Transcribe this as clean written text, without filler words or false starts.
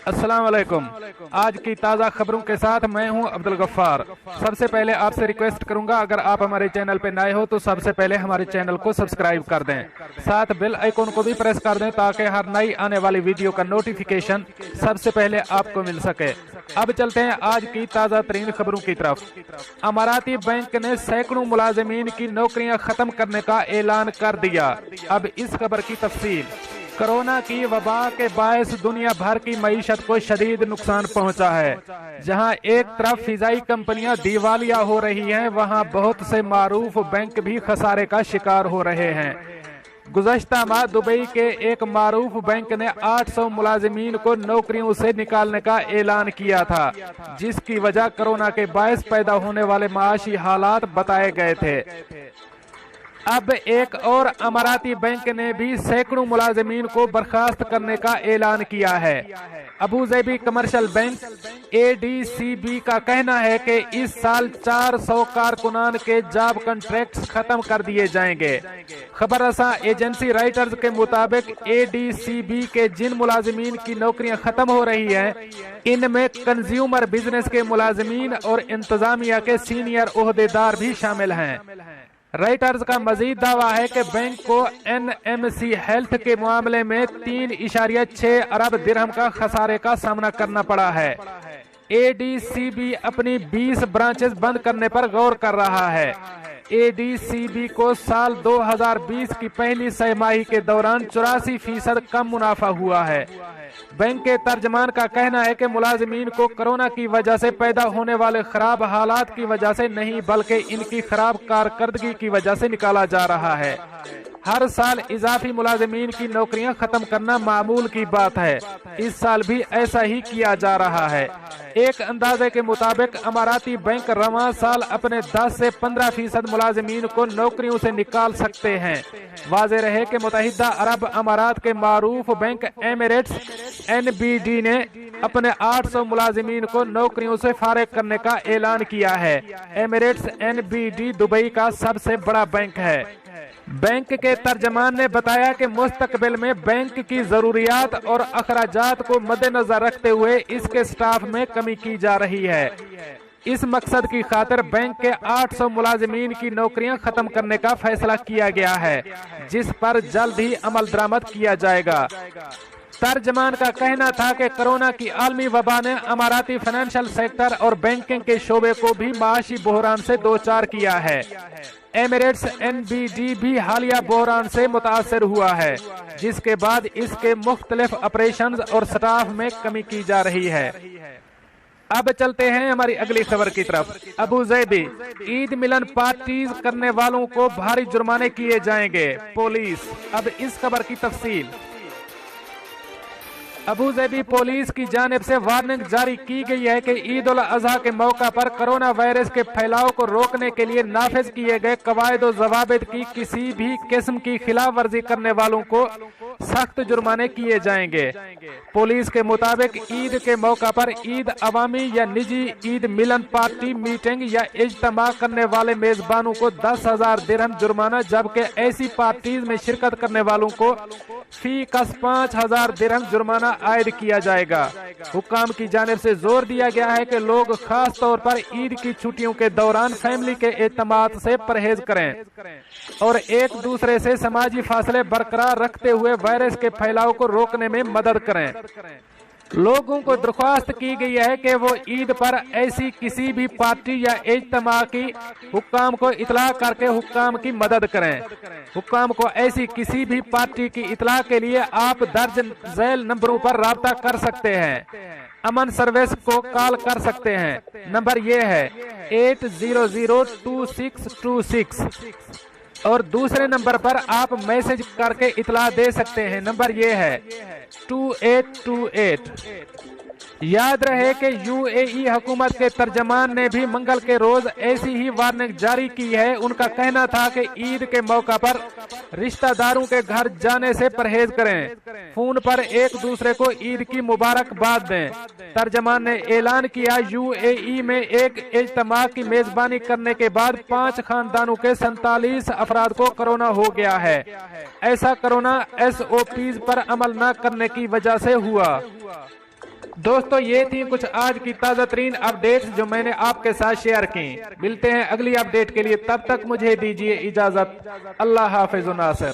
अस्सलाम वालेकुम। आज की ताज़ा खबरों के साथ मैं हूं अब्दुल गफ्फार। सबसे पहले आपसे रिक्वेस्ट करूंगा, अगर आप हमारे चैनल पे नए हो तो सबसे पहले हमारे चैनल को सब्सक्राइब कर दें, साथ बेल आइकन को भी प्रेस कर दें ताकि हर नई आने वाली वीडियो का नोटिफिकेशन सबसे पहले आपको मिल सके। अब चलते हैं आज की ताज़ा तरीन खबरों की तरफ। अमाराती बैंक ने सैकड़ों मुलाजिमीन की नौकरियां खत्म करने का ऐलान कर दिया। अब इस खबर की तफसील। कोरोना की वबा के बायस दुनिया भर की मईशत को शदीद नुकसान पहुंचा है। जहां एक तरफ फिजाई कंपनियां दिवालिया हो रही हैं, वहां बहुत से मारूफ बैंक भी खसारे का शिकार हो रहे हैं। गुज़श्ता माह दुबई के एक मारूफ बैंक ने 800 मुलाजिमीन को नौकरियों से निकालने का ऐलान किया था, जिसकी वजह कोरोना के बायस पैदा होने वाले माशी हालात बताए गए थे। अब एक और अमाराती बैंक ने भी सैकड़ों मुलाजिमीन को बर्खास्त करने का ऐलान किया है। अबू ज़ैबी कमर्शियल बैंक ADCB का कहना है कि इस साल 400 कारकुनान के जॉब कॉन्ट्रैक्ट्स खत्म कर दिए जाएंगे। खबर रसा एजेंसी राइटर्स के मुताबिक ADCB के जिन मुलाजिमीन की नौकरियां खत्म हो रही हैं, इनमें कंज्यूमर बिजनेस के मुलाजिमीन और इंतजामिया के सीनियर ओहदेदार भी शामिल हैं। राइटर्स का मजीद दावा है कि बैंक को NMC हेल्थ के मामले में 3.6 अरब दिरहम का खसारे का सामना करना पड़ा है। ADCB अपनी 20 ब्रांचेस बंद करने पर गौर कर रहा है। ADCB को साल 2020 की पहली छमाही के दौरान 84% कम मुनाफा हुआ है। बैंक के तर्जमान का कहना है कि मुलाजिमीन को कोरोना की वजह से पैदा होने वाले खराब हालात की वजह से नहीं, बल्कि इनकी खराब कारकर्दगी की वजह से निकाला जा रहा है। हर साल इजाफी मुलाजिमीन की नौकरियां खत्म करना मामूल की बात है। इस साल भी ऐसा ही किया जा रहा है। एक अंदाजे के मुताबिक अमाराती बैंक रवां साल अपने 10 से 15% मुलाजिमीन को नौकरियों से निकाल सकते हैं। वाज़ेह रहे कि मुत्तहिदा अरब अमारात के मारूफ बैंक एमिरेट्स NBD ने अपने 800 मुलाजिमीन को नौकरियों से फारिग करने का ऐलान किया है। एमिरेट्स NBD दुबई का सबसे बड़ा बैंक है। बैंक के तर्जमान ने बताया कि मुस्तकबिल में बैंक की जरूरियात और अखराजात को मद्देनजर रखते हुए इसके स्टाफ में कमी की जा रही है। इस मकसद की खातिर बैंक के 800 मुलाजिमीन की नौकरियां खत्म करने का फैसला किया गया है, जिस पर जल्द ही अमल दरामद किया जाएगा। तर्जमान का कहना था कि कोरोना की आलमी वबा ने अमाराती फाइनेंशियल सेक्टर और बैंकिंग के शोबे को भी माशी बहरान से दो चार किया है। एमिरेट्स NBD भी हालिया बहरान से मुतासर हुआ है, जिसके बाद इसके मुख्तलिफ ऑपरेशंस और स्टाफ में कमी की जा रही है। अब चलते हैं हमारी अगली खबर की तरफ। अबू ज़ैबी ईद मिलन पार्टीज करने वालों को भारी जुर्माने किए जाएंगे, पुलिस। अब इस खबर की तफसील। अबू ज़ैबी पुलिस की जानिब से वार्निंग जारी की गई है कि ईद उल अज़हा के मौका पर कोरोना वायरस के फैलाव को रोकने के लिए नाफिज किए गए कवायद और ज़वाबित की किसी भी किस्म की खिलाफ वर्जी करने वालों को सख्त जुर्माने किए जाएंगे। पुलिस के मुताबिक ईद के मौका पर ईद अवामी या निजी ईद मिलन पार्टी, मीटिंग या इज्तिमा करने वाले मेजबानों को 10,000 दिरहम जुर्माना, जबकि ऐसी पार्टीज में शिरकत करने वालों को फी कस 5,000 दिरहम जुर्माना आयद किया जाएगा। हुक्काम की जानिब से जोर दिया गया है कि लोग खास तौर पर ईद की छुट्टियों के दौरान फैमिली के एतमाद से परहेज करें और एक दूसरे से समाजी फासले बरकरार रखते हुए वायरस के फैलाव को रोकने में मदद करें। लोगों को दरख्वास्त की गई है कि वो ईद पर ऐसी किसी भी पार्टी या इज्तिमा की हुक्काम को इतला करके हुक्काम की मदद करें। हुक्काम को ऐसी किसी भी पार्टी की इतला के लिए आप दर्ज झैल नंबरों पर राब्ता कर सकते हैं। अमन सर्विस को कॉल कर सकते हैं। नंबर ये है 8002626 और दूसरे नंबर पर आप मैसेज करके इतला दे सकते हैं। नंबर ये है 2828। याद रहे कि यूएई हुकूमत के तर्जमान ने भी मंगल के रोज ऐसी ही वार्निंग जारी की है। उनका कहना था कि ईद के मौका पर रिश्तेदारों के घर जाने से परहेज करें, फोन पर एक दूसरे को ईद की मुबारकबाद दें। तर्जमान ने ऐलान किया, यूएई में एक इज्तिमा की मेजबानी करने के बाद 5 खानदानों के 47 अफराद को कोरोना हो गया है। ऐसा कोरोना एसओपीज पर अमल न करने की वजह से हुआ। दोस्तों, ये थी कुछ आज की ताजा तरीन अपडेट्स जो मैंने आपके साथ शेयर की। मिलते हैं अगली अपडेट के लिए, तब तक मुझे दीजिए इजाजत। अल्लाह हाफिज नासिर।